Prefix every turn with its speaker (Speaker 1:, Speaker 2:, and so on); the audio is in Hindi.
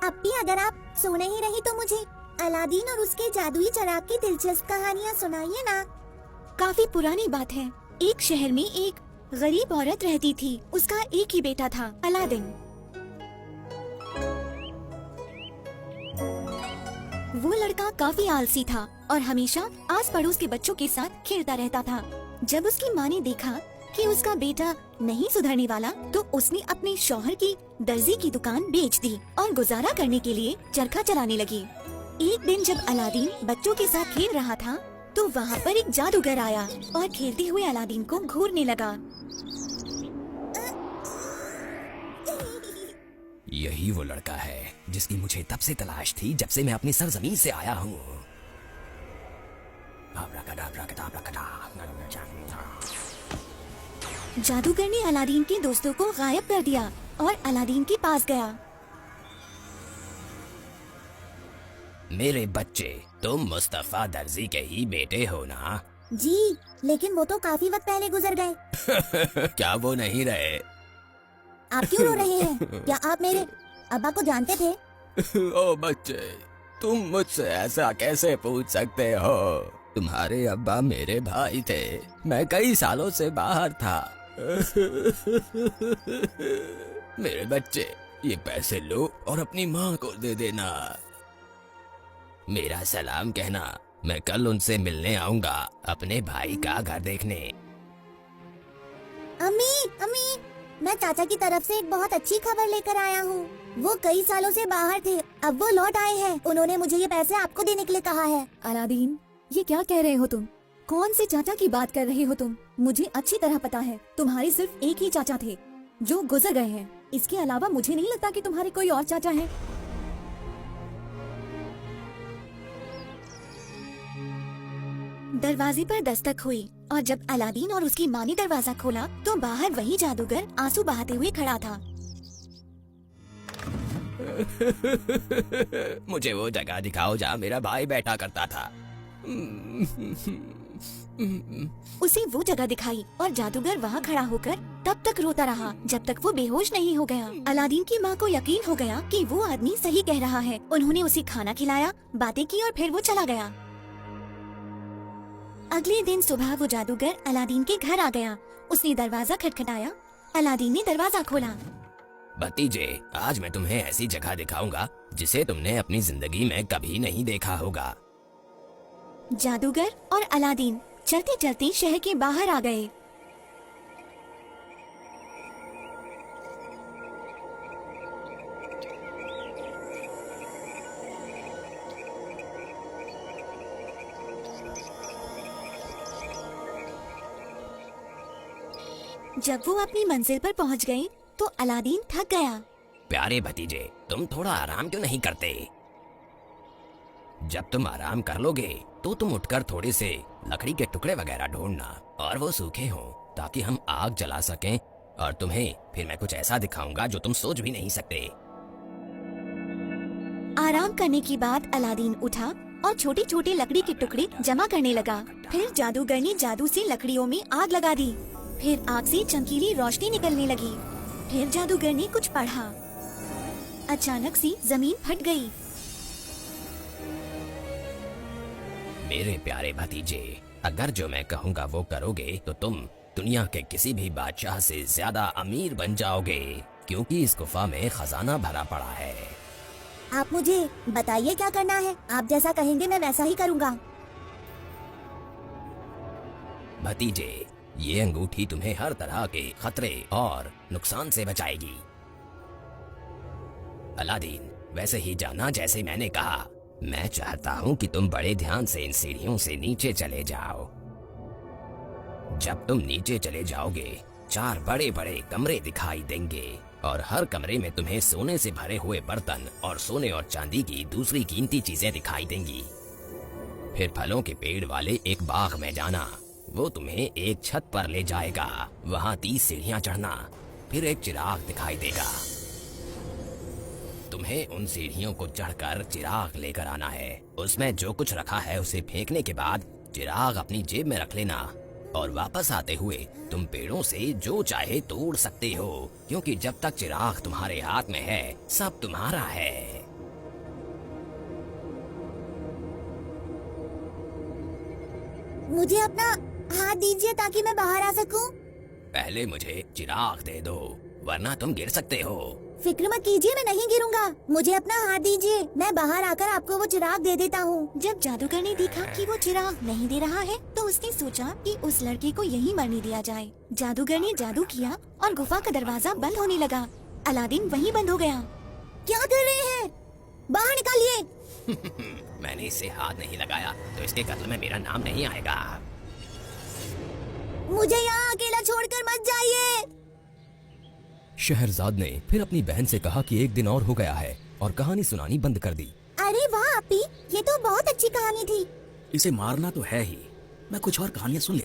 Speaker 1: अब भी अगर आप सो नहीं रही तो मुझे अलादीन और उसके जादुई चिराग की दिलचस्प कहानियाँ सुनाइए ना।
Speaker 2: काफी पुरानी बात है। एक शहर में एक गरीब औरत रहती थी। उसका एक ही बेटा था, अलादीन। वो लड़का काफी आलसी था और हमेशा आस पड़ोस के बच्चों के साथ खेलता रहता था। जब उसकी माँ ने देखा कि उसका बेटा नहीं सुधरने वाला, तो उसने अपने शौहर की दर्जी की दुकान बेच दी और गुजारा करने के लिए चरखा चलाने लगी। एक दिन जब अलादीन बच्चों के साथ खेल रहा था, तो वहाँ पर एक जादूगर आया और खेलते हुए अलादीन को घूरने लगा।
Speaker 3: यही वो लड़का है जिसकी मुझे तब से तलाश थी, जब से मैं अपनी सरजमीन से आया हूँ।
Speaker 2: जादूगर ने अलादीन के दोस्तों को गायब कर दिया और अलादीन के पास गया।
Speaker 3: मेरे बच्चे, तुम मुस्तफा दर्जी के ही बेटे हो ना?
Speaker 1: जी, लेकिन वो तो काफी वक्त पहले गुजर गए।
Speaker 3: क्या वो नहीं रहे?
Speaker 1: आप क्यों रो रहे हैं? क्या आप मेरे अब्बा को जानते थे?
Speaker 3: ओ बच्चे, तुम मुझसे ऐसा कैसे पूछ सकते हो? तुम्हारे अब्बा मेरे भाई थे। मैं कई सालों से बाहर था। मेरे बच्चे, ये पैसे लो और अपनी माँ को दे देना। मेरा सलाम कहना। मैं कल उनसे मिलने आऊंगा, अपने भाई का घर देखने।
Speaker 1: अम्मी, अम्मी, मैं चाचा की तरफ से एक बहुत अच्छी खबर लेकर आया हूँ। वो कई सालों से बाहर थे, अब वो लौट आए हैं। उन्होंने मुझे ये पैसे आपको देने के लिए कहा है।
Speaker 2: अलादीन, ये क्या कह रहे हो तुम? कौन से चाचा की बात कर रहे हो तुम? मुझे अच्छी तरह पता है, तुम्हारे सिर्फ एक ही चाचा थे जो गुजर गए हैं। इसके अलावा मुझे नहीं लगता कि तुम्हारे कोई और चाचा हैं। दरवाजे पर दस्तक हुई और जब अलादीन और उसकी माँ ने दरवाजा खोला, तो बाहर वही जादूगर आंसू बहाते हुए खड़ा था।
Speaker 3: मुझे वो जगह दिखाओ जहाँ मेरा भाई बैठा करता था।
Speaker 2: उसे वो जगह दिखाई और जादूगर वहाँ खड़ा होकर तब तक रोता रहा जब तक वो बेहोश नहीं हो गया। अलादीन की माँ को यकीन हो गया कि वो आदमी सही कह रहा है। उन्होंने उसे खाना खिलाया, बातें की और फिर वो चला गया। अगले दिन सुबह वो जादूगर अलादीन के घर आ गया। उसने दरवाजा खटखटाया। अलादीन ने दरवाजा खोला।
Speaker 3: भतीजे, आज मैं तुम्हें ऐसी जगह दिखाऊंगा जिसे तुमने अपनी जिंदगी में कभी नहीं देखा होगा।
Speaker 2: जादूगर और अलादीन चलते चलते शहर के बाहर आ गए। जब वो अपनी मंजिल पर पहुंच गए, तो अलादीन थक गया।
Speaker 3: प्यारे भतीजे, तुम थोड़ा आराम क्यों नहीं करते? जब तुम आराम कर लोगे तो तुम उठकर थोड़े से लकड़ी के टुकड़े वगैरह ढूंढना और वो सूखे हों, ताकि हम आग जला सकें और तुम्हें फिर मैं कुछ ऐसा दिखाऊंगा जो तुम सोच भी नहीं सकते।
Speaker 2: आराम करने के बाद अलादीन उठा और छोटे छोटे लकड़ी के टुकड़े जमा करने लगा। फिर जादूगर ने जादू से लकड़ियों में आग लगा दी। फिर आग से चमकीली रोशनी निकलने लगी। फिर जादूगर ने कुछ पढ़ा। अचानक से जमीन फट गई।
Speaker 3: मेरे प्यारे भतीजे, अगर जो मैं कहूँगा वो करोगे तो तुम दुनिया के किसी भी बादशाह से ज्यादा अमीर बन जाओगे, क्योंकि इस गुफा में खजाना भरा पड़ा है।
Speaker 1: आप मुझे बताइए क्या करना है। आप जैसा कहेंगे मैं वैसा ही करूँगा।
Speaker 3: भतीजे, ये अंगूठी तुम्हें हर तरह के खतरे और नुकसान से बचाएगी। अलादीन, वैसे ही जाना जैसे मैंने कहा। मैं चाहता हूँ कि तुम बड़े ध्यान से इन सीढ़ियों से नीचे चले जाओ। जब तुम नीचे चले जाओगे, 4 बड़े बड़े कमरे दिखाई देंगे और हर कमरे में तुम्हें सोने से भरे हुए बर्तन और सोने और चांदी की दूसरी कीमती चीजें दिखाई देंगी। फिर फलों के पेड़ वाले एक बाग में जाना, वो तुम्हें एक छत पर ले जाएगा। वहाँ 30 सीढ़ियाँ चढ़ना, फिर एक चिराग दिखाई देगा। तुम्हें उन सीढ़ियों को चढ़कर चिराग लेकर आना है। उसमें जो कुछ रखा है उसे फेंकने के बाद चिराग अपनी जेब में रख लेना और वापस आते हुए तुम पेड़ों से जो चाहे तोड़ सकते हो, क्योंकि जब तक चिराग तुम्हारे हाथ में है सब तुम्हारा है।
Speaker 1: मुझे अपना हाथ दीजिए ताकि मैं बाहर आ सकूं।
Speaker 3: पहले मुझे चिराग दे दो, वरना तुम गिर सकते हो।
Speaker 1: फिक्र मत कीजिए, मैं नहीं गिरूंगा। मुझे अपना हाथ दीजिए, मैं बाहर आकर आपको वो चिराग दे देता हूँ।
Speaker 2: जब जादूगर ने देखा कि वो चिराग नहीं दे रहा है तो उसने सोचा कि उस लड़के को यहीं मरने दिया जाए। जादूगर ने जादू किया और गुफा का दरवाजा बंद होने लगा। अलादीन वहीं बंद हो गया।
Speaker 1: क्या कर रहे हैं? बाहर निकालिए।
Speaker 3: मैंने इससे हाथ नहीं लगाया तो इसके कत्ल में मेरा नाम नहीं आएगा।
Speaker 1: मुझे यहाँ अकेला छोड़कर मत जाइए।
Speaker 4: शहरजाद ने फिर अपनी बहन से कहा कि एक दिन और हो गया है और कहानी सुनानी बंद कर दी।
Speaker 1: अरे वाह आपी, ये तो बहुत अच्छी कहानी थी।
Speaker 5: इसे मारना तो है ही, मैं कुछ और कहानियां सुन